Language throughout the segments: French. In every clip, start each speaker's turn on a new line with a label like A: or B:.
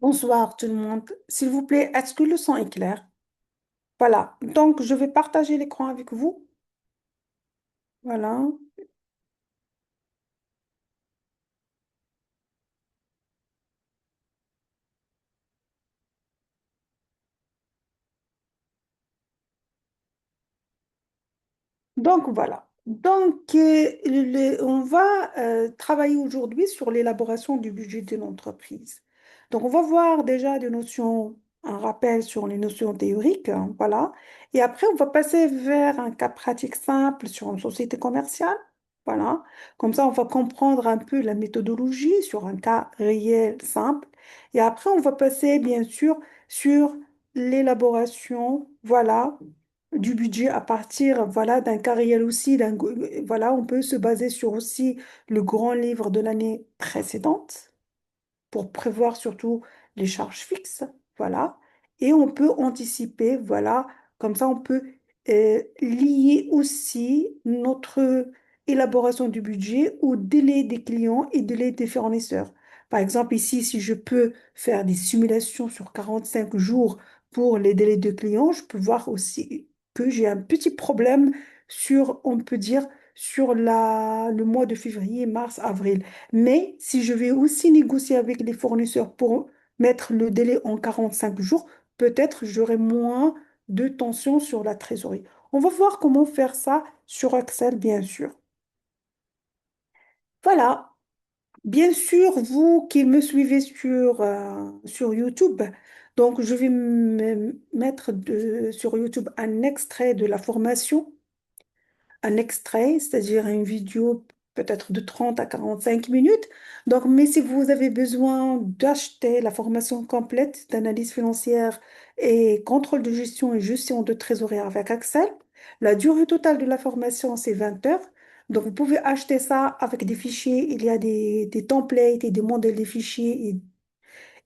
A: Bonsoir tout le monde. S'il vous plaît, est-ce que le son est clair? Voilà. Donc, je vais partager l'écran avec vous. Voilà. Donc, voilà. Donc, on va travailler aujourd'hui sur l'élaboration du budget d'une entreprise. Donc, on va voir déjà des notions, un rappel sur les notions théoriques, hein, voilà. Et après, on va passer vers un cas pratique simple sur une société commerciale. Voilà. Comme ça, on va comprendre un peu la méthodologie sur un cas réel simple. Et après, on va passer, bien sûr, sur l'élaboration, voilà, du budget à partir, voilà, d'un carrière aussi, voilà, on peut se baser sur aussi le grand livre de l'année précédente pour prévoir surtout les charges fixes, voilà. Et on peut anticiper, voilà, comme ça on peut lier aussi notre élaboration du budget au délai des clients et délai des fournisseurs. Par exemple, ici, si je peux faire des simulations sur 45 jours pour les délais de clients, je peux voir aussi que j'ai un petit problème sur, on peut dire, sur le mois de février, mars, avril. Mais si je vais aussi négocier avec les fournisseurs pour mettre le délai en 45 jours, peut-être j'aurai moins de tension sur la trésorerie. On va voir comment faire ça sur Excel, bien sûr. Voilà. Bien sûr, vous qui me suivez sur YouTube, donc je vais mettre sur YouTube un extrait de la formation, un extrait, c'est-à-dire une vidéo peut-être de 30 à 45 minutes. Donc, mais si vous avez besoin d'acheter la formation complète d'analyse financière et contrôle de gestion et gestion de trésorerie avec Excel, la durée totale de la formation, c'est 20 heures. Donc, vous pouvez acheter ça avec des fichiers. Il y a des templates et des modèles de fichiers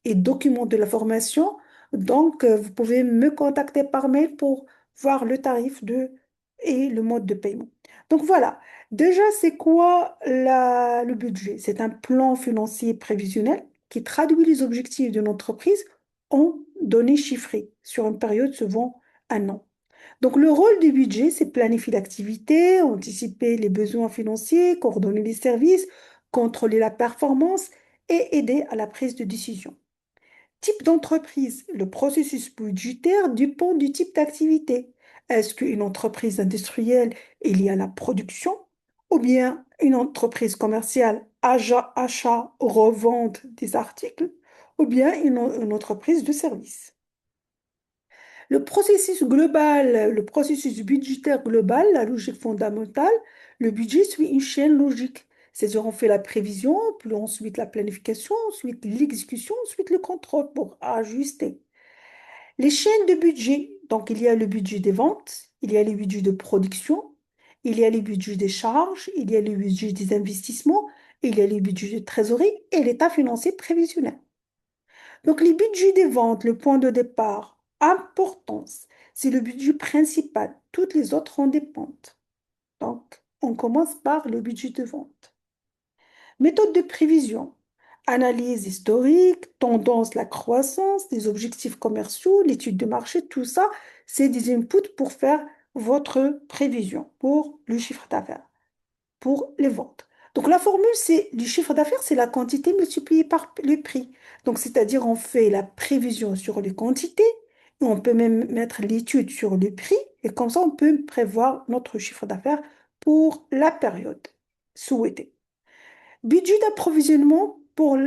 A: et documents de la formation. Donc, vous pouvez me contacter par mail pour voir le tarif et le mode de paiement. Donc, voilà. Déjà, c'est quoi le budget? C'est un plan financier prévisionnel qui traduit les objectifs d'une entreprise en données chiffrées sur une période souvent un an. Donc, le rôle du budget, c'est planifier l'activité, anticiper les besoins financiers, coordonner les services, contrôler la performance et aider à la prise de décision. Type d'entreprise, le processus budgétaire dépend du type d'activité. Est-ce qu'une entreprise industrielle, il y a la production, ou bien une entreprise commerciale, achat, revente des articles, ou bien une entreprise de service. Le processus budgétaire global, la logique fondamentale, le budget suit une chaîne logique. C'est-à-dire, on fait la prévision, puis ensuite la planification, ensuite l'exécution, ensuite le contrôle pour ajuster. Les chaînes de budget, donc il y a le budget des ventes, il y a le budget de production, il y a le budget des charges, il y a le budget des investissements, il y a le budget de trésorerie et l'état financier prévisionnel. Donc, les budgets des ventes, le point de départ, importance, c'est le budget principal. Toutes les autres en dépendent. Donc, on commence par le budget de vente. Méthode de prévision, analyse historique, tendance, la croissance, des objectifs commerciaux, l'étude de marché, tout ça, c'est des inputs pour faire votre prévision pour le chiffre d'affaires, pour les ventes. Donc la formule, c'est du chiffre d'affaires, c'est la quantité multipliée par le prix. Donc c'est-à-dire on fait la prévision sur les quantités, et on peut même mettre l'étude sur le prix, et comme ça on peut prévoir notre chiffre d'affaires pour la période souhaitée. Budget d'approvisionnement pour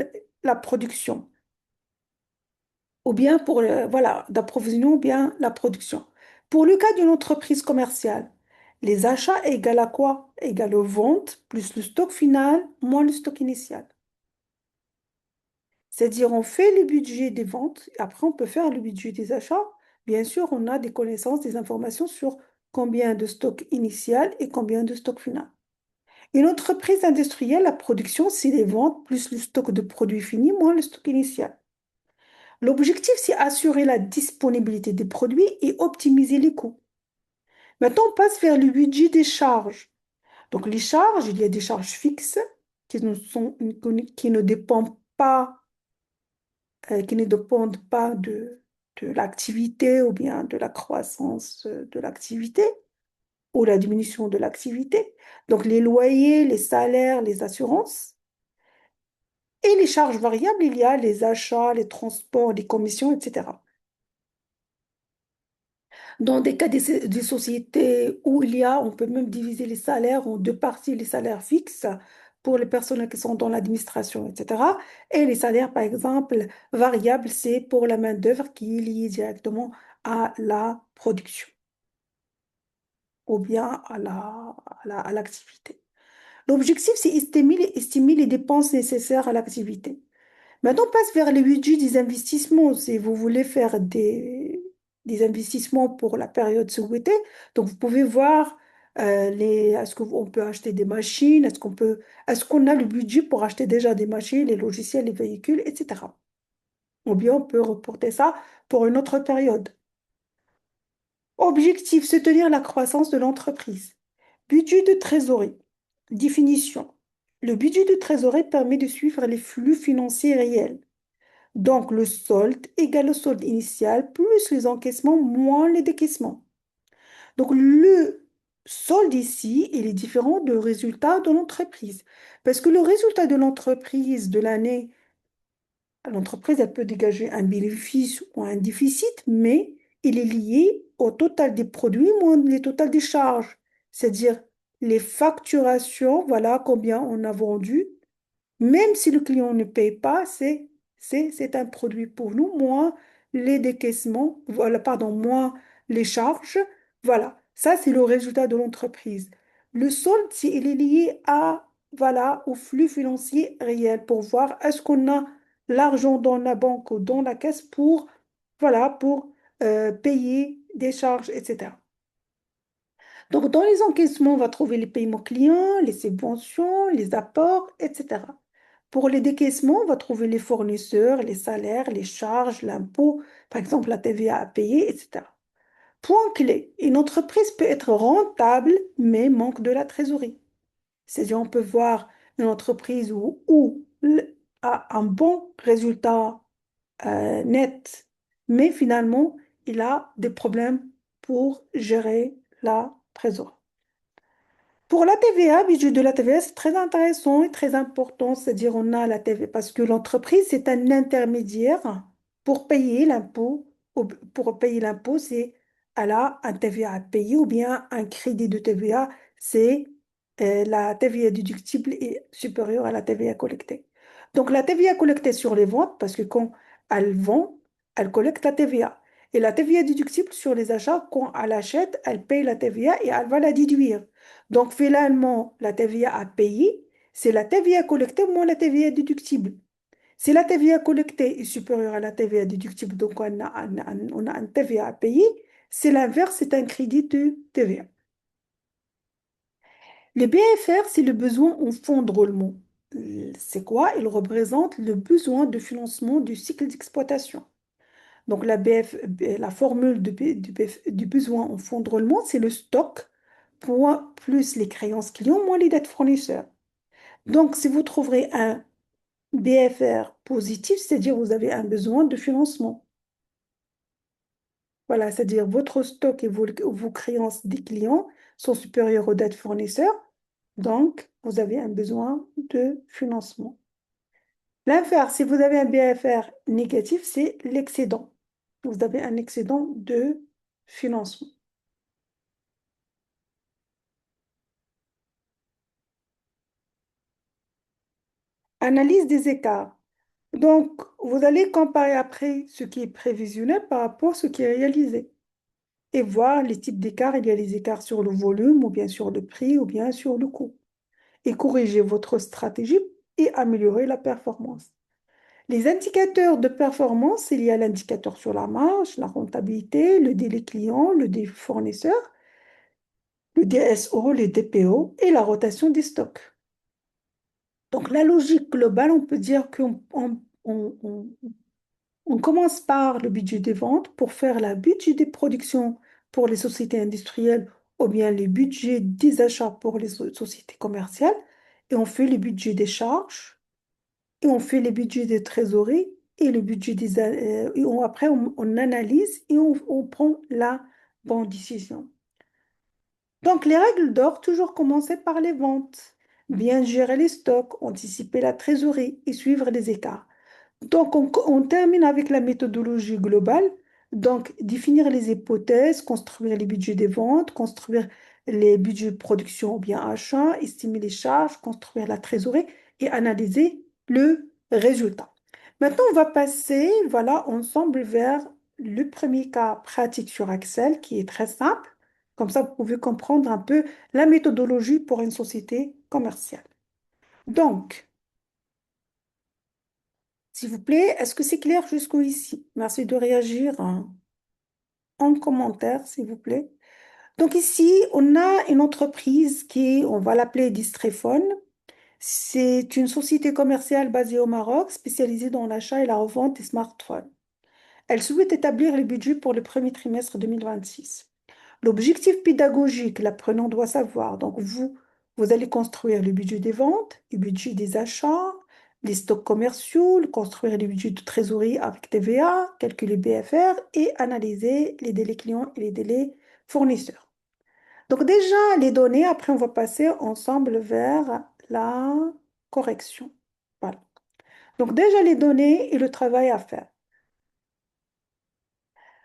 A: la production, ou bien pour voilà, d'approvisionnement ou bien la production. Pour le cas d'une entreprise commerciale, les achats égale à quoi? Égale aux ventes plus le stock final moins le stock initial. C'est-à-dire, on fait le budget des ventes, après on peut faire le budget des achats. Bien sûr, on a des connaissances, des informations sur combien de stock initial et combien de stock final. Une entreprise industrielle, la production, c'est les ventes plus le stock de produits finis moins le stock initial. L'objectif, c'est assurer la disponibilité des produits et optimiser les coûts. Maintenant, on passe vers le budget des charges. Donc, les charges, il y a des charges fixes qui ne dépendent pas qui ne dépendent pas de l'activité ou bien de la croissance de l'activité ou la diminution de l'activité. Donc les loyers, les salaires, les assurances. Et les charges variables, il y a les achats, les transports, les commissions, etc. Dans des cas des sociétés où on peut même diviser les salaires en deux parties, les salaires fixes pour les personnes qui sont dans l'administration, etc. Et les salaires, par exemple, variables, c'est pour la main-d'œuvre qui est liée directement à la production ou bien à l'activité. L'objectif, c'est estimer les dépenses nécessaires à l'activité. Maintenant, on passe vers les budgets des investissements. Si vous voulez faire des investissements pour la période souhaitée, donc vous pouvez voir est-ce qu'on peut acheter des machines, est-ce qu'on a le budget pour acheter déjà des machines, les logiciels, les véhicules, etc. Ou bien on peut reporter ça pour une autre période. Objectif, soutenir la croissance de l'entreprise. Budget de trésorerie. Définition. Le budget de trésorerie permet de suivre les flux financiers réels. Donc, le solde égale le solde initial plus les encaissements moins les décaissements. Donc, le solde ici, il est différent du résultat de l'entreprise. Parce que le résultat de l'entreprise de l'année, l'entreprise, elle peut dégager un bénéfice ou un déficit, mais il est lié au total des produits moins le total des charges. C'est-à-dire les facturations, voilà combien on a vendu même si le client ne paye pas, c'est un produit pour nous, moins les décaissements, voilà, pardon, moins les charges. Voilà, ça c'est le résultat de l'entreprise. Le solde, il est lié voilà, au flux financier réel pour voir est-ce qu'on a l'argent dans la banque ou dans la caisse voilà, pour payer des charges, etc. Donc, dans les encaissements, on va trouver les paiements clients, les subventions, les apports, etc. Pour les décaissements, on va trouver les fournisseurs, les salaires, les charges, l'impôt, par exemple la TVA à payer, etc. Point clé, une entreprise peut être rentable, mais manque de la trésorerie. C'est-à-dire, on peut voir une entreprise où a un bon résultat net, mais finalement, il a des problèmes pour gérer la trésorerie. Pour la TVA, budget de la TVA, c'est très intéressant et très important. C'est-à-dire, on a la TVA parce que l'entreprise, c'est un intermédiaire pour payer l'impôt. Pour payer l'impôt, c'est elle a un TVA à payer ou bien un crédit de TVA, c'est la TVA déductible est supérieure à la TVA collectée. Donc, la TVA collectée sur les ventes, parce que quand elle vend, elle collecte la TVA. Et la TVA déductible sur les achats, quand elle achète, elle paye la TVA et elle va la déduire. Donc, finalement, la TVA à payer, c'est la TVA collectée moins la TVA déductible. Si la TVA collectée est supérieure à la TVA déductible, donc on a un TVA à payer, c'est l'inverse, c'est un crédit de TVA. Le BFR, c'est le besoin en fonds de roulement. C'est quoi? Il représente le besoin de financement du cycle d'exploitation. Donc, la formule du besoin en fonds de roulement, c'est le stock plus les créances clients moins les dettes fournisseurs. Donc, si vous trouverez un BFR positif, c'est-à-dire vous avez un besoin de financement. Voilà, c'est-à-dire votre stock et vos créances des clients sont supérieures aux dettes fournisseurs. Donc, vous avez un besoin de financement. L'inverse, si vous avez un BFR négatif, c'est l'excédent. Vous avez un excédent de financement. Analyse des écarts. Donc, vous allez comparer après ce qui est prévisionnel par rapport à ce qui est réalisé et voir les types d'écarts. Il y a les écarts sur le volume ou bien sur le prix ou bien sur le coût. Et corriger votre stratégie et améliorer la performance. Les indicateurs de performance, il y a l'indicateur sur la marge, la rentabilité, le délai client, le délai fournisseur, le DSO, les DPO et la rotation des stocks. Donc, la logique globale, on peut dire qu'on commence par le budget des ventes pour faire la budget des productions pour les sociétés industrielles ou bien les budgets des achats pour les sociétés commerciales et on fait les budgets des charges et on fait les budgets des trésoreries et le budget après, on analyse et on prend la bonne décision. Donc, les règles d'or, toujours commencer par les ventes, bien gérer les stocks, anticiper la trésorerie et suivre les écarts. Donc, on termine avec la méthodologie globale. Donc, définir les hypothèses, construire les budgets des ventes, construire les budgets de production ou bien achat, estimer les charges, construire la trésorerie et analyser le résultat. Maintenant, on va passer, voilà, ensemble vers le premier cas pratique sur Excel qui est très simple. Comme ça, vous pouvez comprendre un peu la méthodologie pour une société commerciale. Donc, s'il vous plaît, est-ce que c'est clair jusqu'au ici? Merci de réagir hein, en commentaire, s'il vous plaît. Donc ici, on a une entreprise qui, on va l'appeler Distrephone. C'est une société commerciale basée au Maroc, spécialisée dans l'achat et la revente des smartphones. Elle souhaite établir les budgets pour le premier trimestre 2026. L'objectif pédagogique, l'apprenant doit savoir. Donc, vous allez construire le budget des ventes, le budget des achats, les stocks commerciaux, construire les budgets de trésorerie avec TVA, calculer BFR et analyser les délais clients et les délais fournisseurs. Donc, déjà, les données, après, on va passer ensemble vers la correction. Voilà. Donc, déjà, les données et le travail à faire.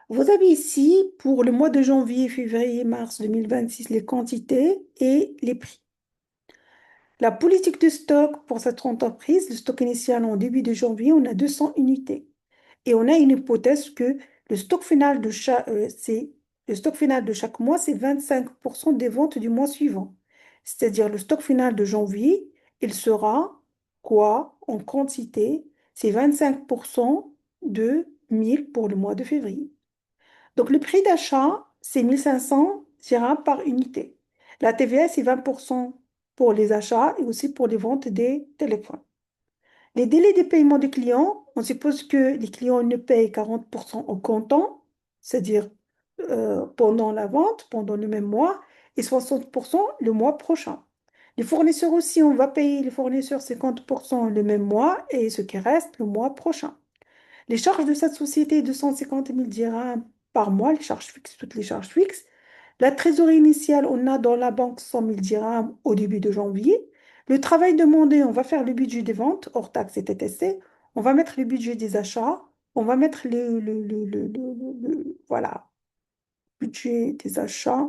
A: Vous avez ici, pour le mois de janvier, février, mars 2026, les quantités et les prix. La politique de stock pour cette entreprise, le stock initial en début de janvier, on a 200 unités. Et on a une hypothèse que le stock final de le stock final de chaque mois, c'est 25% des ventes du mois suivant. C'est-à-dire le stock final de janvier, il sera quoi en quantité? C'est 25% de 1000 pour le mois de février. Donc, le prix d'achat, c'est 1500 dirhams par unité. La TVA, c'est 20% pour les achats et aussi pour les ventes des téléphones. Les délais de paiement des clients, on suppose que les clients ne payent 40% au comptant, c'est-à-dire pendant la vente, pendant le même mois, et 60% le mois prochain. Les fournisseurs aussi, on va payer les fournisseurs 50% le même mois et ce qui reste le mois prochain. Les charges de cette société, 250 000 dirhams par mois, les charges fixes, toutes les charges fixes. La trésorerie initiale, on a dans la banque 100 000 dirhams au début de janvier. Le travail demandé, on va faire le budget des ventes, hors taxes et TTC. On va mettre le budget des achats. On va mettre voilà, budget des achats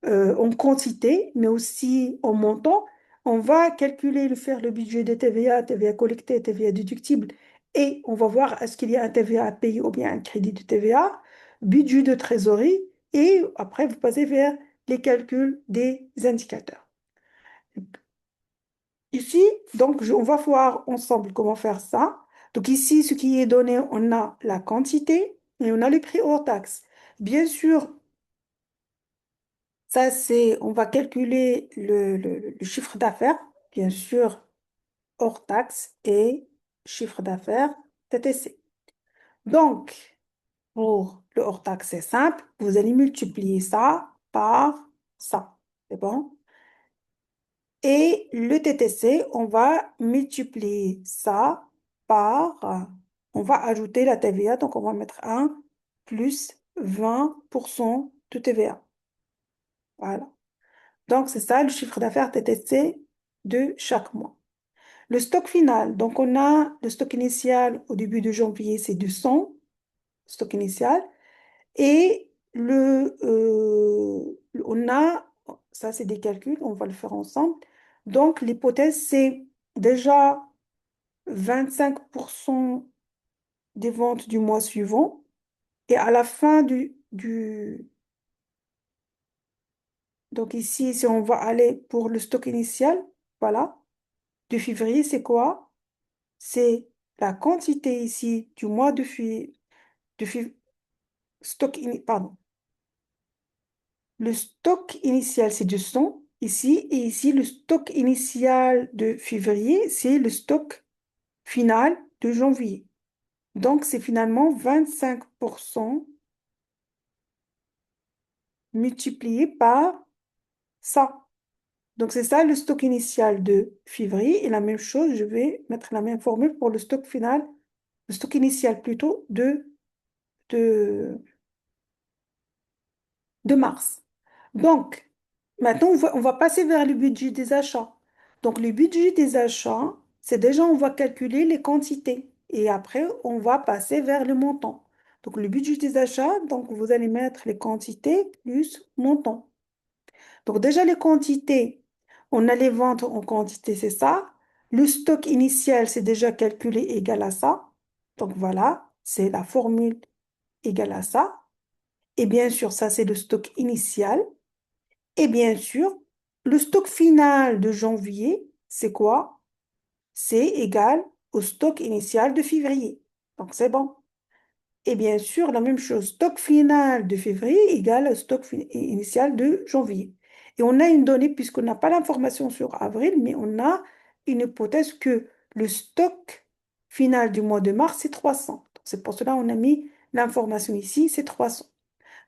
A: en quantité, mais aussi en montant. On va calculer, faire le budget de TVA, TVA collectée, TVA déductible, et on va voir est-ce qu'il y a un TVA à payer ou bien un crédit de TVA, budget de trésorerie, et après vous passez vers les calculs des indicateurs. Ici, donc, on va voir ensemble comment faire ça. Donc ici, ce qui est donné, on a la quantité et on a les prix hors taxe. Bien sûr, ça, on va calculer le chiffre d'affaires, bien sûr, hors taxe et chiffre d'affaires TTC. Donc, pour le hors taxe, c'est simple, vous allez multiplier ça par ça. C'est bon? Et le TTC, on va multiplier ça par, on va ajouter la TVA, donc on va mettre un plus 20% de TVA. Voilà. Donc, c'est ça le chiffre d'affaires TTC de chaque mois. Le stock final, donc on a le stock initial au début de janvier, c'est 200, stock initial, et on a, ça c'est des calculs, on va le faire ensemble. Donc, l'hypothèse, c'est déjà 25% des ventes du mois suivant, et à la fin donc ici, si on va aller pour le stock initial, voilà, de février, c'est quoi? C'est la quantité ici du mois de fév- pardon. Le stock initial, c'est 200 ici. Et ici, le stock initial de février, c'est le stock final de janvier. Donc, c'est finalement 25% multiplié par ça. Donc, c'est ça le stock initial de février. Et la même chose, je vais mettre la même formule pour le stock final le stock initial plutôt de, de mars. Donc, maintenant, on va passer vers le budget des achats. Donc, le budget des achats, c'est déjà, on va calculer les quantités. Et après, on va passer vers le montant. Donc, le budget des achats, donc vous allez mettre les quantités plus montant. Donc, déjà, les quantités, on a les ventes en quantité, c'est ça. Le stock initial, c'est déjà calculé égal à ça. Donc, voilà, c'est la formule égale à ça. Et bien sûr, ça, c'est le stock initial. Et bien sûr, le stock final de janvier, c'est quoi? C'est égal au stock initial de février. Donc, c'est bon. Et bien sûr, la même chose, stock final de février égale au stock initial de janvier. Et on a une donnée, puisqu'on n'a pas l'information sur avril, mais on a une hypothèse que le stock final du mois de mars, c'est 300. Donc, c'est pour cela qu'on a mis l'information ici, c'est 300.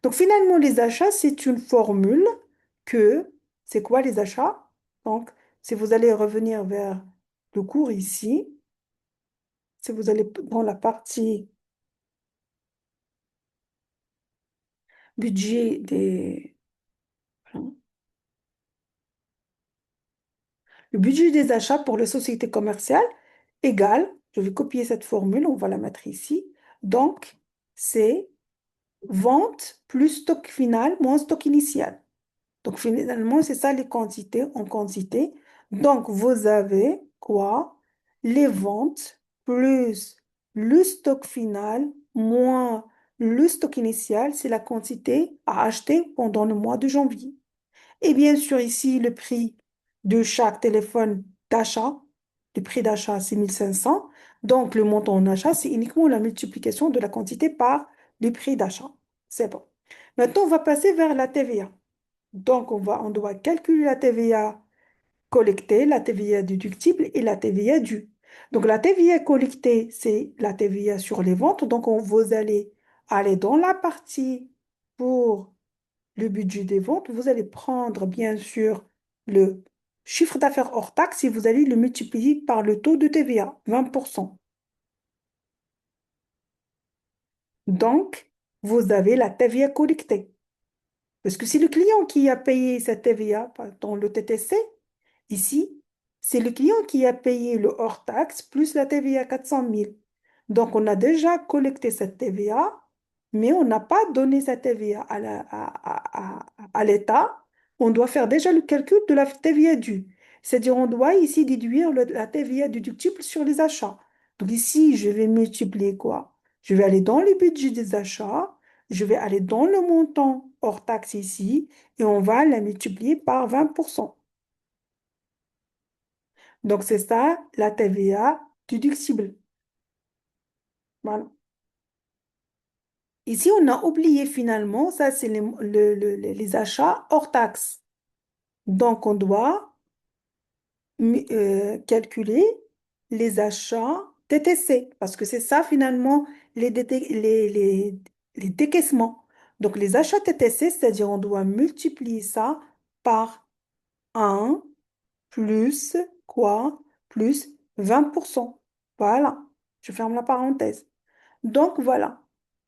A: Donc finalement, les achats, c'est une formule que, c'est quoi les achats? Donc, si vous allez revenir vers le cours ici, si vous allez dans la partie budget voilà. Le budget des achats pour les sociétés commerciales égale, je vais copier cette formule, on va la mettre ici. Donc, c'est vente plus stock final moins stock initial. Donc finalement, c'est ça les quantités en quantité. Donc vous avez quoi? Les ventes plus le stock final moins le stock initial, c'est la quantité à acheter pendant le mois de janvier. Et bien sûr, ici, le prix de chaque téléphone d'achat, le prix d'achat, c'est 1500. Donc le montant en achat, c'est uniquement la multiplication de la quantité par le prix d'achat. C'est bon. Maintenant, on va passer vers la TVA. Donc, on doit calculer la TVA collectée, la TVA déductible et la TVA due. Donc, la TVA collectée, c'est la TVA sur les ventes. Donc, vous allez aller dans la partie pour le budget des ventes. Vous allez prendre, bien sûr, le chiffre d'affaires hors taxe et vous allez le multiplier par le taux de TVA, 20%. Donc, vous avez la TVA collectée. Parce que c'est le client qui a payé cette TVA dans le TTC. Ici, c'est le client qui a payé le hors-taxe plus la TVA 400 000. Donc, on a déjà collecté cette TVA, mais on n'a pas donné cette TVA à l'État. On doit faire déjà le calcul de la TVA due. C'est-à-dire, on doit ici déduire la TVA déductible sur les achats. Donc, ici, je vais multiplier quoi? Je vais aller dans le budget des achats, je vais aller dans le montant hors taxe ici, et on va la multiplier par 20%. Donc, c'est ça, la TVA déductible. Voilà. Ici, on a oublié finalement, ça, c'est les achats hors taxe. Donc, on doit calculer les achats TTC, parce que c'est ça finalement les décaissements. Donc, les achats TTC, c'est-à-dire on doit multiplier ça par un plus quoi? Plus 20%. Voilà, je ferme la parenthèse. Donc voilà,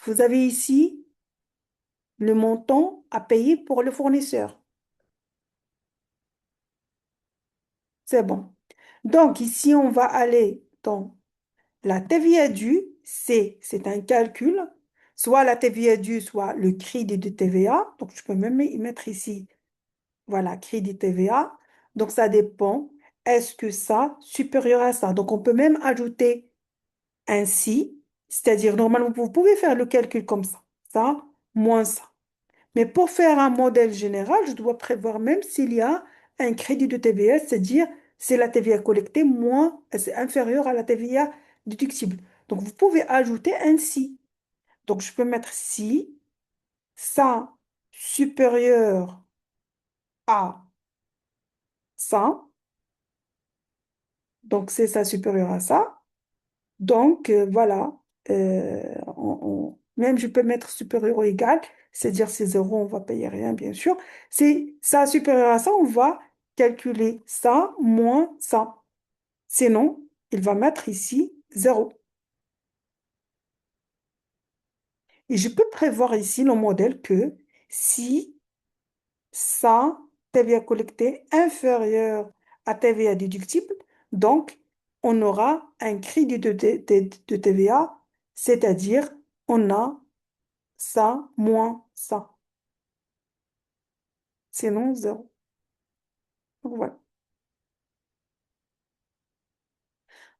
A: vous avez ici le montant à payer pour le fournisseur. C'est bon. Donc ici, on va aller dans la TVA due. C'est un calcul, soit la TVA due, soit le crédit de TVA. Donc je peux même y mettre ici, voilà, crédit TVA. Donc ça dépend. Est-ce que ça supérieur à ça? Donc on peut même ajouter ainsi, c'est-à-dire normalement, vous pouvez faire le calcul comme ça moins ça. Mais pour faire un modèle général, je dois prévoir même s'il y a un crédit de TVA, c'est-à-dire c'est la TVA collectée moins, c'est inférieur à la TVA déductible. Donc vous pouvez ajouter ainsi. Donc je peux mettre si ça supérieur à ça, donc c'est ça supérieur à ça. Donc, voilà, même je peux mettre supérieur ou égal, c'est-à-dire c'est zéro, on va payer rien, bien sûr. C'est ça supérieur à ça, on va calculer ça moins ça. Sinon, il va mettre ici zéro. Et je peux prévoir ici le modèle que si ça, TVA collectée inférieur à TVA déductible, donc on aura un crédit de TVA, c'est-à-dire on a ça moins ça, sinon zéro. Donc voilà.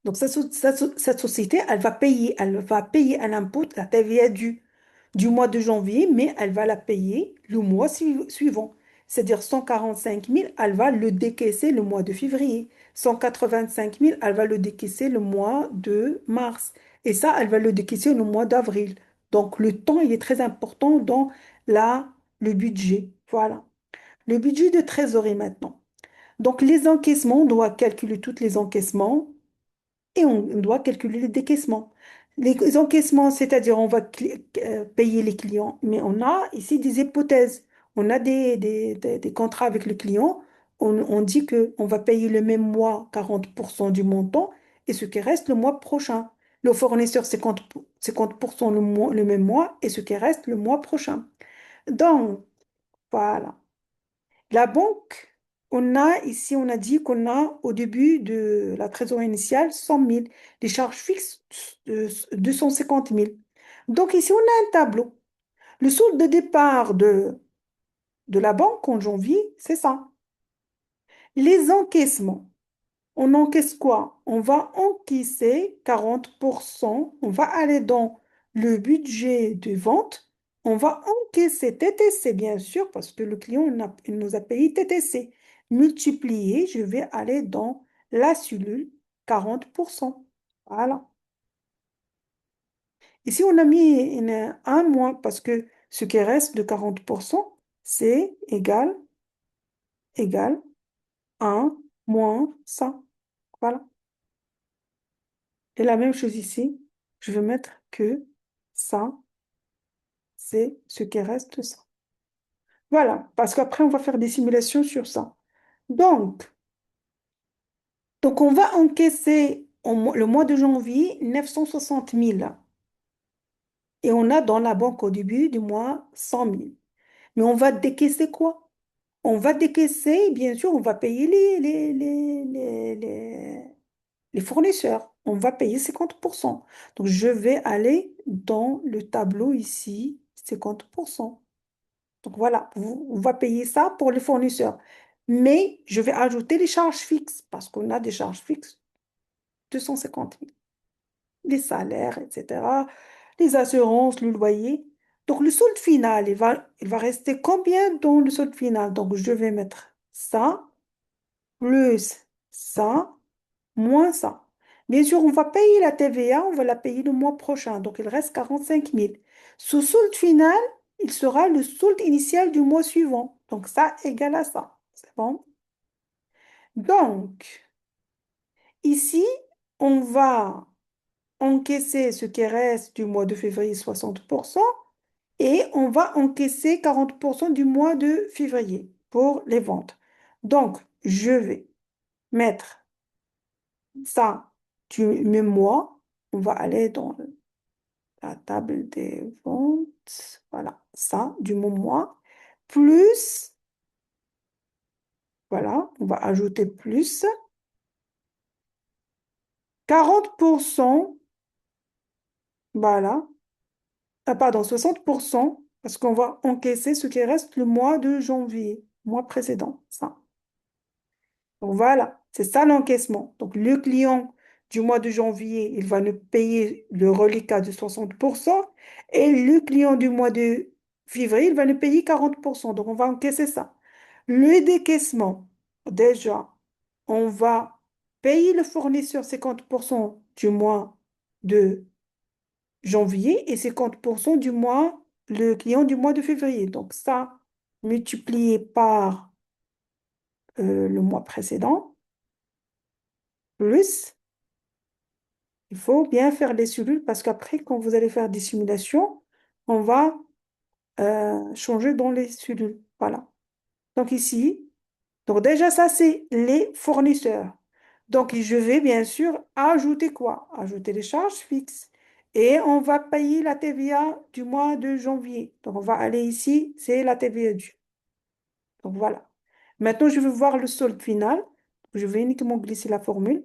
A: Donc cette société, elle va payer un impôt, la TVA du mois de janvier, mais elle va la payer le mois suivant. C'est-à-dire 145 000, elle va le décaisser le mois de février. 185 000, elle va le décaisser le mois de mars. Et ça, elle va le décaisser le mois d'avril. Donc le temps, il est très important dans la, le budget. Voilà. Le budget de trésorerie maintenant. Donc les encaissements, on doit calculer tous les encaissements et on doit calculer les décaissements. Les encaissements, c'est-à-dire on va payer les clients, mais on a ici des hypothèses. On a des contrats avec le client. On dit qu'on va payer le même mois 40% du montant et ce qui reste le mois prochain. Le fournisseur, 50% le même mois et ce qui reste le mois prochain. Donc, voilà. La banque, on a dit qu'on a au début de la trésorerie initiale 100 000, les charges fixes 250 000. Donc ici, on a un tableau. Le solde de départ de la banque en janvier, c'est ça. Les encaissements. On encaisse quoi? On va encaisser 40%. On va aller dans le budget de vente. On va encaisser TTC, bien sûr, parce que le client il nous a payé TTC. Multiplié, je vais aller dans la cellule 40%. Voilà. Ici, on a mis un moins parce que ce qui reste de 40%, c'est égal un moins ça. Voilà. Et la même chose ici, je vais mettre que ça, c'est ce qui reste ça. Voilà, parce qu'après, on va faire des simulations sur ça. Donc, donc on va encaisser le mois de janvier 960 000. Et on a dans la banque au début du mois 100 000. Mais on va décaisser quoi? On va décaisser, bien sûr, on va payer les fournisseurs. On va payer 50%. Donc, je vais aller dans le tableau ici, 50%. Donc, voilà, on va payer ça pour les fournisseurs. Mais je vais ajouter les charges fixes parce qu'on a des charges fixes, 250 000. Les salaires, etc., les assurances, le loyer. Donc, le solde final, il va rester combien dans le solde final? Donc, je vais mettre ça, plus ça, moins ça. Bien sûr, on va payer la TVA, on va la payer le mois prochain. Donc, il reste 45 000. Ce solde final, il sera le solde initial du mois suivant. Donc, ça égale à ça. C'est bon? Donc, ici, on va encaisser ce qui reste du mois de février, 60%, et on va encaisser 40% du mois de février pour les ventes. Donc, je vais mettre ça du même mois. On va aller dans la table des ventes. Voilà, ça du même mois. Plus, voilà, on va ajouter plus 40%. Voilà. Ah, pardon, 60%, parce qu'on va encaisser ce qui reste le mois de janvier, mois précédent, ça. Donc voilà, c'est ça l'encaissement. Donc le client du mois de janvier, il va nous payer le reliquat de 60% et le client du mois de février, il va nous payer 40%. Donc on va encaisser ça. Le décaissement, déjà, on va payer le fournisseur 50% du mois de janvier et 50% du mois, le client du mois de février. Donc ça, multiplié par le mois précédent, plus, il faut bien faire les cellules parce qu'après, quand vous allez faire des simulations, on va changer dans les cellules. Voilà. Donc ici, donc déjà ça, c'est les fournisseurs. Donc je vais bien sûr ajouter quoi? Ajouter les charges fixes. Et on va payer la TVA du mois de janvier. Donc, on va aller ici, c'est la TVA due. Donc, voilà. Maintenant, je veux voir le solde final. Je vais uniquement glisser la formule.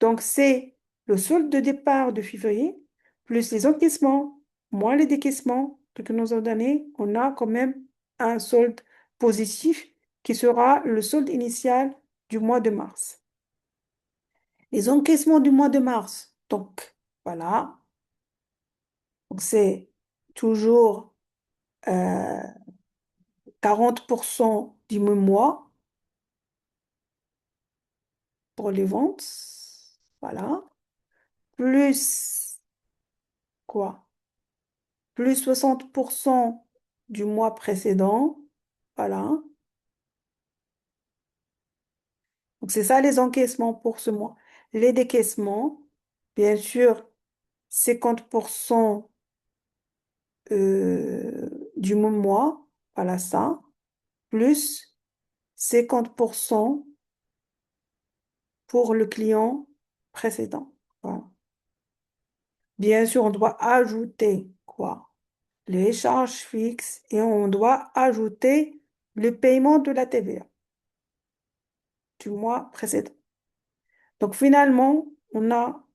A: Donc, c'est le solde de départ de février, plus les encaissements, moins les décaissements que nous avons donnés. On a quand même un solde positif qui sera le solde initial du mois de mars. Les encaissements du mois de mars. Donc, voilà. Donc, c'est toujours 40% du même mois pour les ventes. Voilà. Plus quoi? Plus 60% du mois précédent. Voilà. Donc, c'est ça les encaissements pour ce mois. Les décaissements, bien sûr, 50% du même mois. Voilà ça. Plus 50% pour le client précédent. Voilà. Bien sûr, on doit ajouter quoi? Les charges fixes et on doit ajouter le paiement de la TVA du mois précédent. Donc finalement, on a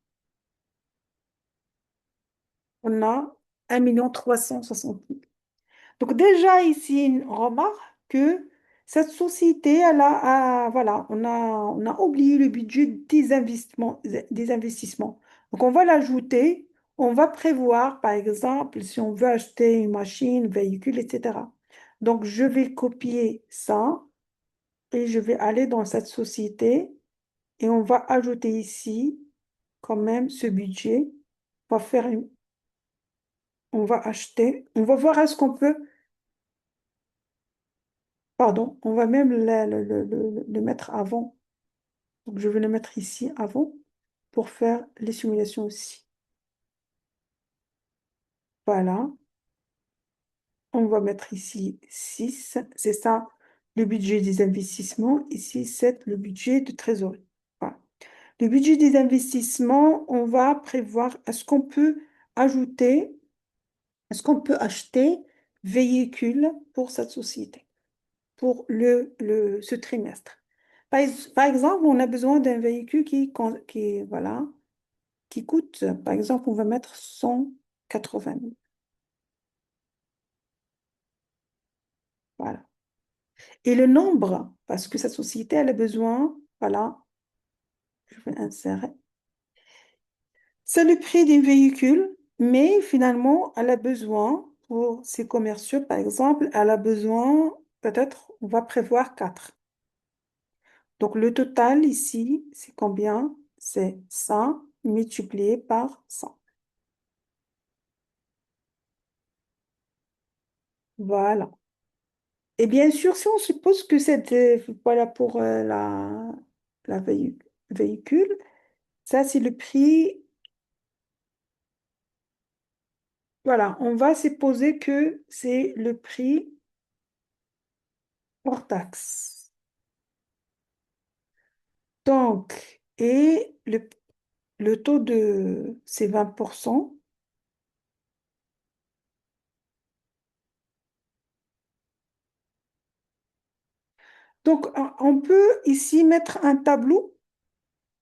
A: 1 360 000. Donc déjà ici, une remarque que cette société, voilà, on a oublié le budget des investissements. Donc on va l'ajouter, on va prévoir, par exemple, si on veut acheter une machine, véhicule, etc. Donc je vais copier ça et je vais aller dans cette société et on va ajouter ici quand même ce budget. On va faire on va acheter, on va voir est-ce qu'on peut. Pardon, on va même le mettre avant. Donc, je vais le mettre ici avant pour faire les simulations aussi. Voilà, on va mettre ici 6. C'est ça le budget des investissements. Ici, 7, le budget de trésorerie. Voilà. Le budget des investissements, on va prévoir, ajouter, est-ce qu'on peut acheter véhicule pour cette société, pour ce trimestre. Par exemple, on a besoin d'un véhicule voilà, qui coûte, par exemple, on va mettre 180 000. Voilà. Et le nombre, parce que cette société, elle a besoin, voilà, je vais insérer. C'est le prix d'un véhicule, mais finalement, elle a besoin, pour ses commerciaux, par exemple, elle a besoin, peut-être, on va prévoir 4. Donc, le total ici, c'est combien? C'est 100 multiplié par 100. Voilà. Et bien sûr, si on suppose que c'est voilà, pour la véhicule, ça c'est le prix. Voilà, on va supposer que c'est le prix hors taxe. Donc, et le taux de, c'est 20%. Donc, on peut ici mettre un tableau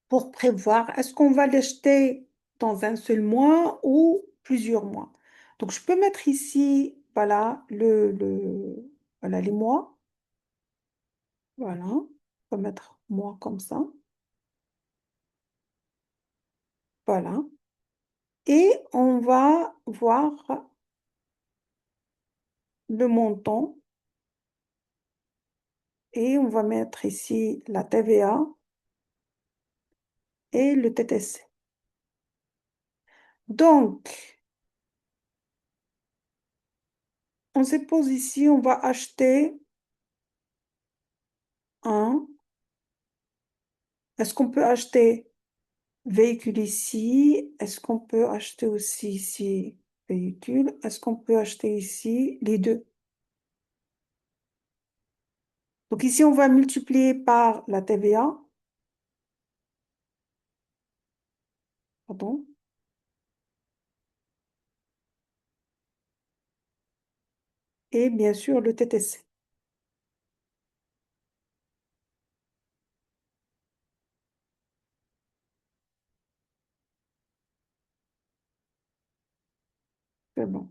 A: pour prévoir est-ce qu'on va l'acheter dans un seul mois ou plusieurs mois. Donc, je peux mettre ici, voilà, voilà, les mois. Voilà, on va mettre mois comme ça. Voilà. Et on va voir le montant et on va mettre ici la TVA et le TTC. Donc, on se pose ici, on va acheter un. Est-ce qu'on peut acheter véhicule ici? Est-ce qu'on peut acheter aussi ici véhicule? Est-ce qu'on peut acheter ici les deux? Donc ici, on va multiplier par la TVA. Pardon. et bien sûr le TTC. C'est bon.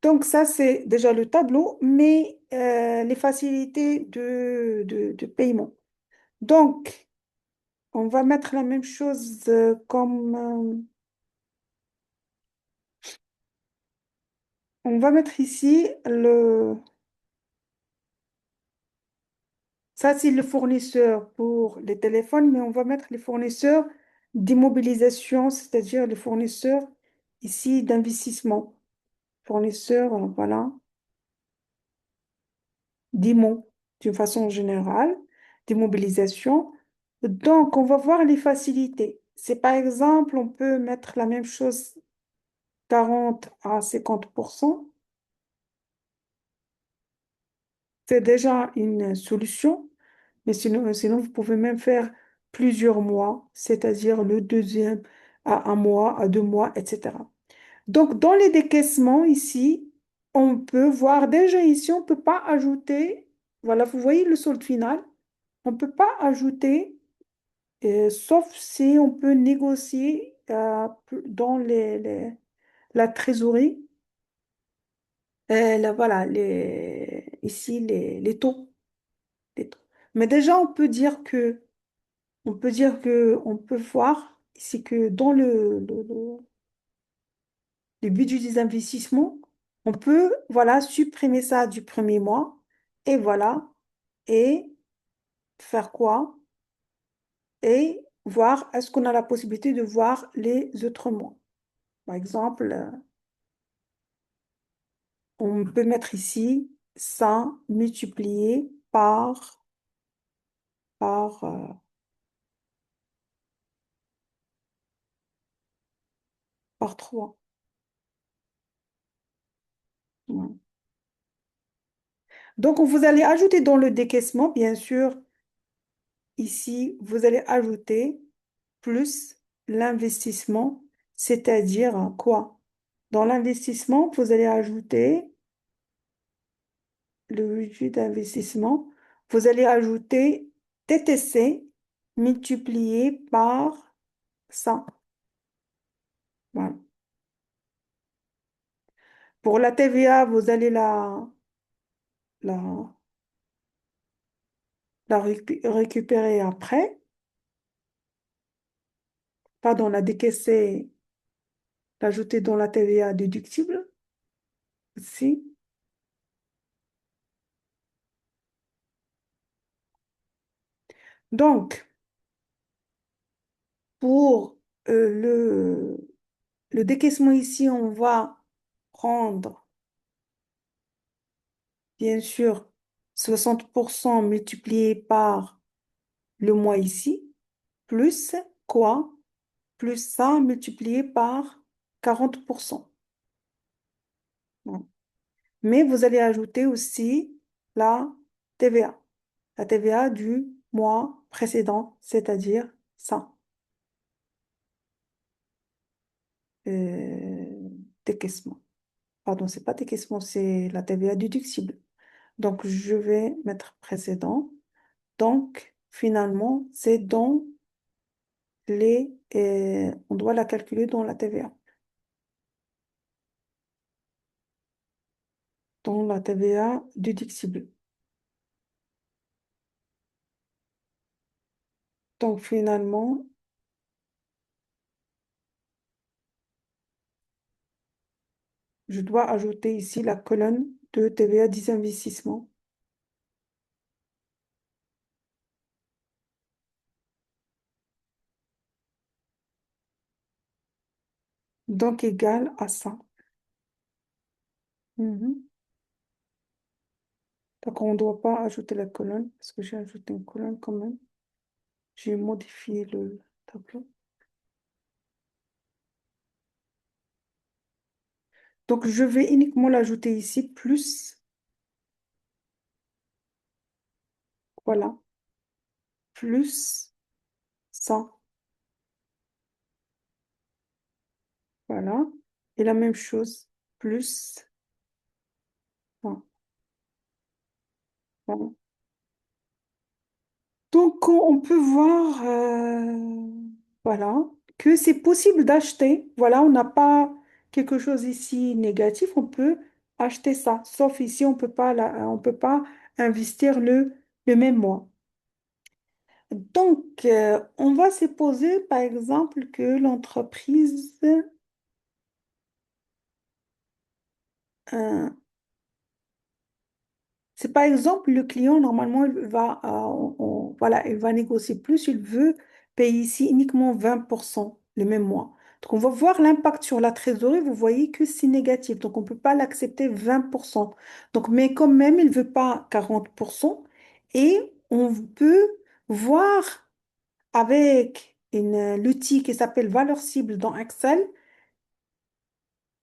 A: Donc ça, c'est déjà le tableau, mais les facilités de paiement. Donc, on va mettre la même chose on va mettre ici ça c'est le fournisseur pour les téléphones, mais on va mettre les fournisseurs d'immobilisation, c'est-à-dire les fournisseurs ici d'investissement. Fournisseurs, voilà, d'IMO, d'une façon générale, d'immobilisation. Donc, on va voir les facilités. C'est par exemple, on peut mettre la même chose 40 à 50%. C'est déjà une solution, mais sinon, vous pouvez même faire plusieurs mois, c'est-à-dire le deuxième à un mois, à 2 mois, etc. Donc, dans les décaissements ici, on peut voir déjà ici, on ne peut pas ajouter, voilà, vous voyez le solde final, on ne peut pas ajouter, sauf si on peut négocier dans la trésorerie, voilà, ici les taux. Les taux. Mais déjà, on peut voir ici que dans le budget des investissements, on peut, voilà, supprimer ça du premier mois et voilà, et faire quoi? Et voir, est-ce qu'on a la possibilité de voir les autres mois? Par exemple, on peut mettre ici 100 multiplié par, par 3. Donc, vous allez ajouter dans le décaissement, bien sûr, ici, vous allez ajouter plus l'investissement, c'est-à-dire quoi? Dans l'investissement, vous allez ajouter le budget d'investissement, vous allez ajouter TTC multiplié par 100. Voilà. Pour la TVA, vous allez la, récupérer après. Pardon, la décaisser, l'ajouter dans la TVA déductible aussi. Donc, pour le décaissement ici, on va prendre, bien sûr, 60% multiplié par le mois ici, plus quoi? Plus ça multiplié par 40%. Voilà. Mais vous allez ajouter aussi la TVA, la TVA du mois précédent, c'est-à-dire ça. Euh, décaissement. Pardon, c'est pas décaissement, c'est la TVA déductible. Donc, je vais mettre précédent. Donc, finalement, c'est dans on doit la calculer dans la TVA. Dans la TVA déductible. Donc, finalement, je dois ajouter ici la colonne de TVA des investissements. Donc, égal à ça. Mhm. Donc, on ne doit pas ajouter la colonne parce que j'ai ajouté une colonne quand même. J'ai modifié le tableau. Donc, je vais uniquement l'ajouter ici, plus, voilà, plus ça, voilà. Et la même chose, plus. Bon, bon. Donc, on peut voir, voilà, que c'est possible d'acheter. Voilà, on n'a pas quelque chose ici négatif, on peut acheter ça. Sauf ici, on peut pas investir le même mois. Donc, on va supposer, par exemple, que l'entreprise euh, c'est par exemple le client, normalement, voilà, il va négocier plus, il veut payer ici uniquement 20% le même mois. Donc, on va voir l'impact sur la trésorerie, vous voyez que c'est négatif, donc on ne peut pas l'accepter 20%. Donc, mais quand même, il ne veut pas 40% et on peut voir avec l'outil qui s'appelle valeur cible dans Excel,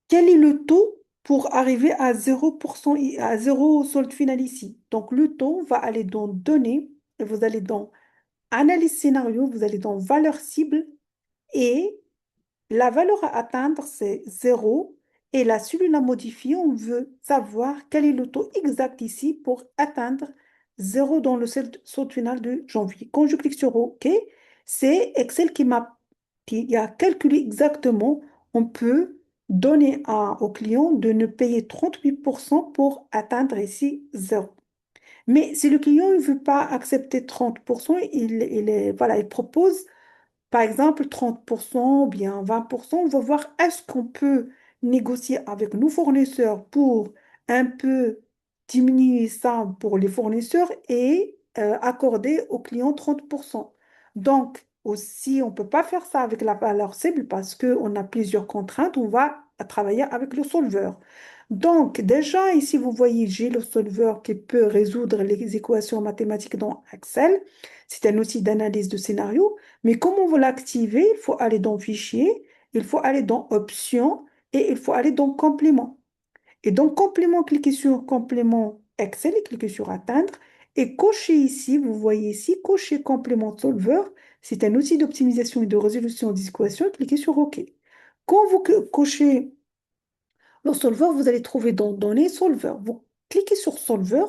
A: quel est le taux pour arriver à 0%, à zéro solde final ici? Donc, le taux va aller dans données, et vous allez dans analyse scénario, vous allez dans valeur cible et la valeur à atteindre, c'est 0. Et la cellule à modifier, on veut savoir quel est le taux exact ici pour atteindre 0 dans le solde final de janvier. Quand je clique sur OK, c'est Excel qui a calculé exactement. On peut donner au client de ne payer 38% pour atteindre ici 0. Mais si le client ne veut pas accepter 30%, voilà, il propose par exemple, 30% ou bien 20%, on va voir est-ce qu'on peut négocier avec nos fournisseurs pour un peu diminuer ça pour les fournisseurs et accorder aux clients 30%. Donc, aussi, on ne peut pas faire ça avec la valeur cible parce qu'on a plusieurs contraintes. On va travailler avec le solveur. Donc, déjà, ici, vous voyez, j'ai le solveur qui peut résoudre les équations mathématiques dans Excel. C'est un outil d'analyse de scénario. Mais comment vous l'activez? Il faut aller dans Fichier, il faut aller dans Options et il faut aller dans Complément. Et dans Complément, cliquez sur Complément Excel et cliquez sur Atteindre. Et cochez ici, vous voyez ici, cochez Complément Solver. C'est un outil d'optimisation et de résolution des équations. Cliquez sur OK. Quand vous cochez dans Solver, vous allez trouver dans Données Solver. Vous cliquez sur Solver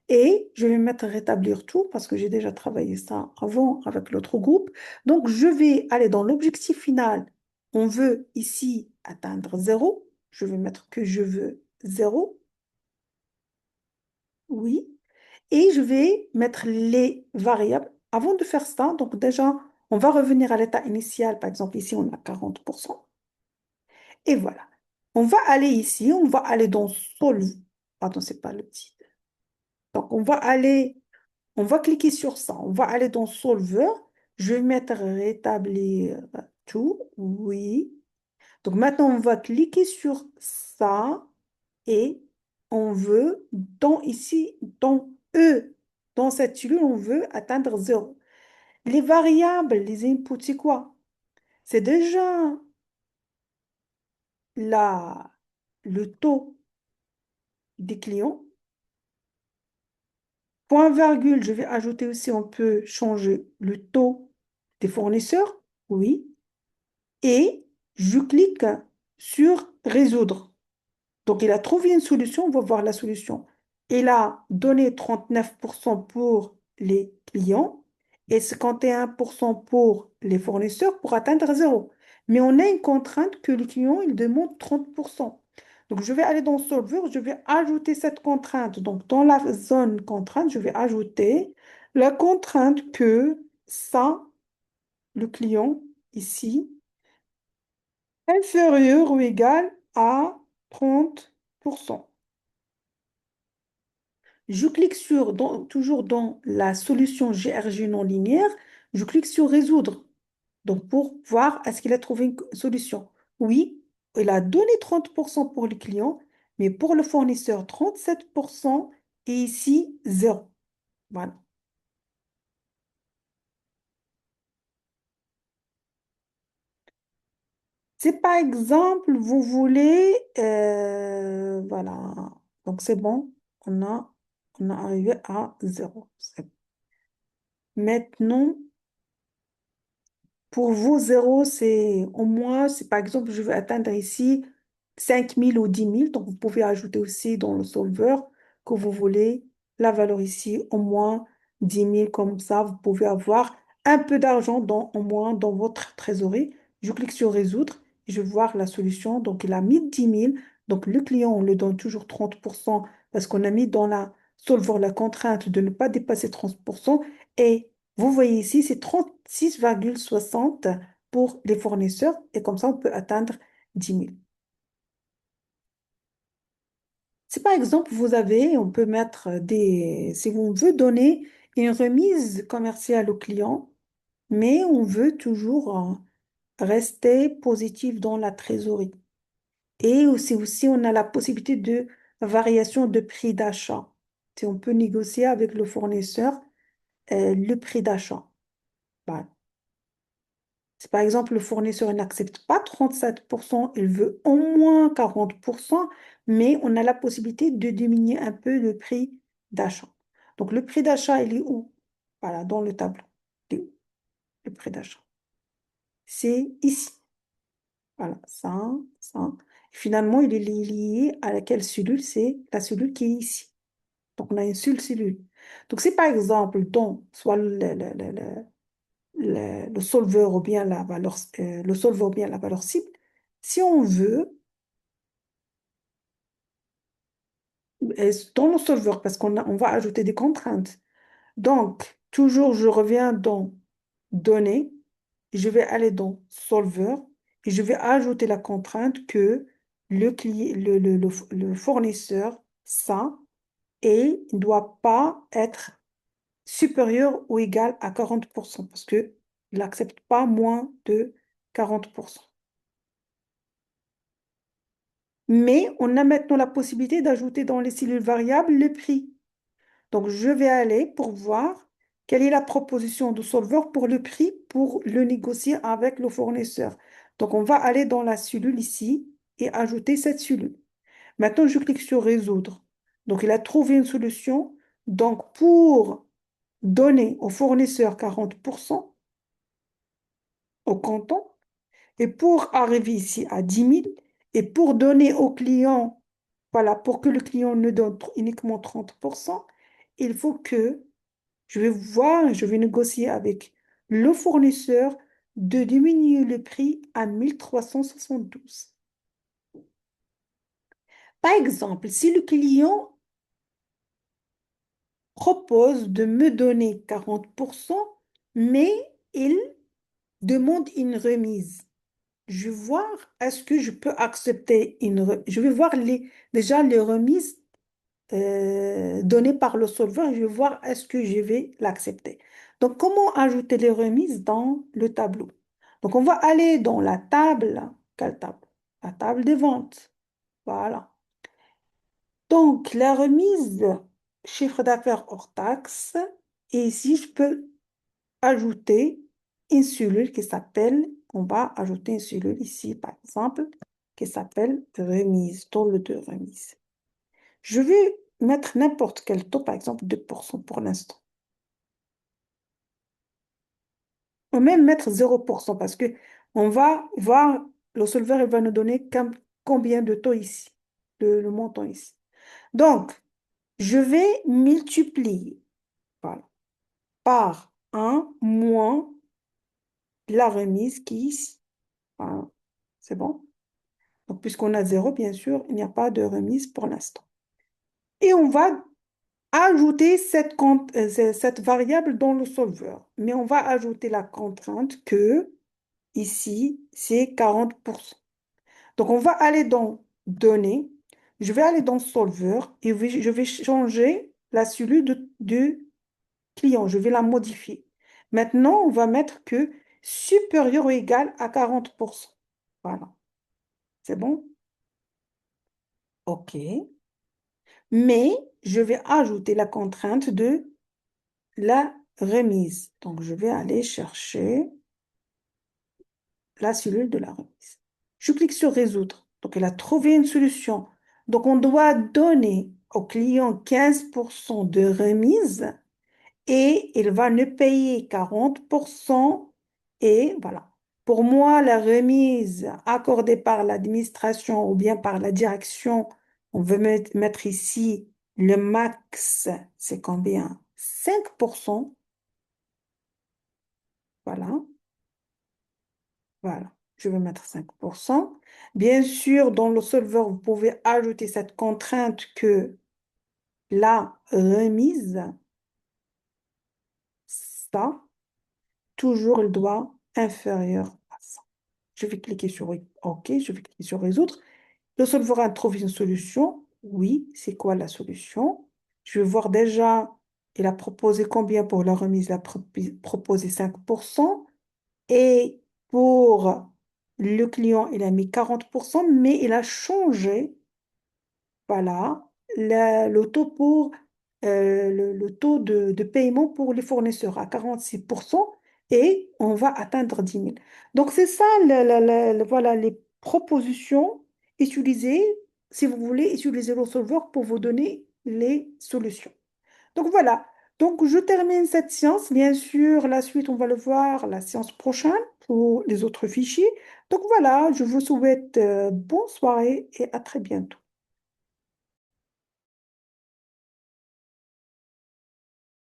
A: et je vais mettre rétablir tout parce que j'ai déjà travaillé ça avant avec l'autre groupe. Donc, je vais aller dans l'objectif final. On veut ici atteindre 0. Je vais mettre que je veux 0. Oui. Et je vais mettre les variables. Avant de faire ça, donc déjà, on va revenir à l'état initial. Par exemple, ici, on a 40%. Et voilà. On va aller ici, on va aller dans Solve. Pardon, c'est pas le titre. Donc, on va cliquer sur ça. On va aller dans Solver. Je vais mettre rétablir tout. Oui. Donc, maintenant, on va cliquer sur ça et on veut, dans E, dans cette cellule, on veut atteindre 0. Les variables, les inputs, c'est quoi? C'est déjà la, le taux des clients. Point virgule, je vais ajouter aussi, on peut changer le taux des fournisseurs, oui, et je clique sur résoudre. Donc, il a trouvé une solution, on va voir la solution. Il a donné 39% pour les clients et 51% pour les fournisseurs pour atteindre 0. Mais on a une contrainte que le client, il demande 30%. Donc, je vais aller dans Solver, je vais ajouter cette contrainte. Donc, dans la zone contrainte, je vais ajouter la contrainte que ça, le client, ici, inférieur ou égal à 30%. Je clique toujours dans la solution GRG non linéaire, je clique sur résoudre. Donc, pour voir est-ce qu'il a trouvé une solution. Oui, il a donné 30% pour le client, mais pour le fournisseur, 37% et ici, 0. Voilà. Si par exemple, vous voulez, voilà, donc c'est bon, on a arrivé à 0. Maintenant, pour vous, 0, c'est au moins, si par exemple, je veux atteindre ici 5 000 ou 10 000. Donc, vous pouvez ajouter aussi dans le solveur que vous voulez la valeur ici, au moins 10 000. Comme ça, vous pouvez avoir un peu d'argent au moins dans votre trésorerie. Je clique sur résoudre et je vais voir la solution. Donc, il a mis 10 000. Donc, le client, on le donne toujours 30% parce qu'on a mis dans la solveur la contrainte de ne pas dépasser 30%. Et vous voyez ici, c'est 36,60 pour les fournisseurs. Et comme ça, on peut atteindre 10 000. Si par exemple, on peut mettre si on veut donner une remise commerciale au client, mais on veut toujours rester positif dans la trésorerie. Et aussi, on a la possibilité de variation de prix d'achat. Si on peut négocier avec le fournisseur le prix d'achat. Voilà. Si par exemple le fournisseur n'accepte pas 37%, il veut au moins 40%, mais on a la possibilité de diminuer un peu le prix d'achat. Donc le prix d'achat, il est où? Voilà, dans le tableau. Il est où, le prix d'achat? C'est ici. Voilà, ça. Finalement, il est lié à laquelle cellule? C'est la cellule qui est ici. Donc on a une seule cellule. Donc si par exemple, soit le solveur ou bien la valeur, le solveur ou bien la valeur cible, si on veut, dans le solveur, parce on va ajouter des contraintes. Donc, toujours, je reviens dans données, je vais aller dans solveur et je vais ajouter la contrainte que le fournisseur, ça, et ne doit pas être supérieur ou égal à 40% parce qu'il n'accepte pas moins de 40%. Mais on a maintenant la possibilité d'ajouter dans les cellules variables le prix. Donc, je vais aller pour voir quelle est la proposition de solveur pour le prix pour le négocier avec le fournisseur. Donc, on va aller dans la cellule ici et ajouter cette cellule. Maintenant, je clique sur résoudre. Donc, il a trouvé une solution. Donc, pour donner au fournisseur 40% au comptant, et pour arriver ici à 10 000, et pour donner au client, voilà, pour que le client ne donne uniquement 30%, il faut que je vais négocier avec le fournisseur de diminuer le prix à 1 372. Par exemple, si le client propose de me donner 40%, mais il demande une remise. Je vais voir est-ce que je peux accepter je vais voir déjà les remises données par le solveur. Je vais voir est-ce que je vais l'accepter. Donc, comment ajouter les remises dans le tableau? Donc, on va aller dans la table. Quelle table? La table des ventes. Voilà. Donc, la remise chiffre d'affaires hors taxe. Et ici, je peux ajouter une cellule qui s'appelle, on va ajouter une cellule ici, par exemple, qui s'appelle remise, taux de remise. Je vais mettre n'importe quel taux, par exemple 2% pour l'instant. Ou même mettre 0% parce que on va voir, le solveur il va nous donner combien de taux ici, le montant ici. Donc, je vais multiplier, voilà, par 1 moins la remise qui est ici. Voilà. C'est bon? Donc, puisqu'on a 0, bien sûr, il n'y a pas de remise pour l'instant. Et on va ajouter cette variable dans le solveur. Mais on va ajouter la contrainte que, ici, c'est 40%. Donc, on va aller dans Données. Je vais aller dans Solveur et je vais changer la cellule du client. Je vais la modifier. Maintenant, on va mettre que supérieur ou égal à 40%. Voilà. C'est bon? OK. Mais je vais ajouter la contrainte de la remise. Donc, je vais aller chercher la cellule de la remise. Je clique sur résoudre. Donc, elle a trouvé une solution. Donc, on doit donner au client 15% de remise et il va ne payer 40% et voilà. Pour moi, la remise accordée par l'administration ou bien par la direction, on veut mettre ici le max, c'est combien? 5%. Voilà, voilà. Je vais mettre 5%. Bien sûr, dans le solveur, vous pouvez ajouter cette contrainte que la remise, ça, toujours, elle doit inférieur à ça. Je vais cliquer sur OK, je vais cliquer sur résoudre. Le solvera trouve une solution. Oui, c'est quoi la solution? Je vais voir déjà, il a proposé combien pour la remise? Il a proposé 5%. Et pour le client, il a mis 40%, mais il a changé, voilà, le taux pour le taux de paiement pour les fournisseurs à 46% et on va atteindre 10 000. Donc, c'est ça, voilà, les propositions utilisées, si vous voulez utiliser le solveur pour vous donner les solutions. Donc, voilà. Donc, je termine cette séance. Bien sûr, la suite, on va le voir la séance prochaine pour les autres fichiers. Donc, voilà, je vous souhaite bonne soirée et à très bientôt.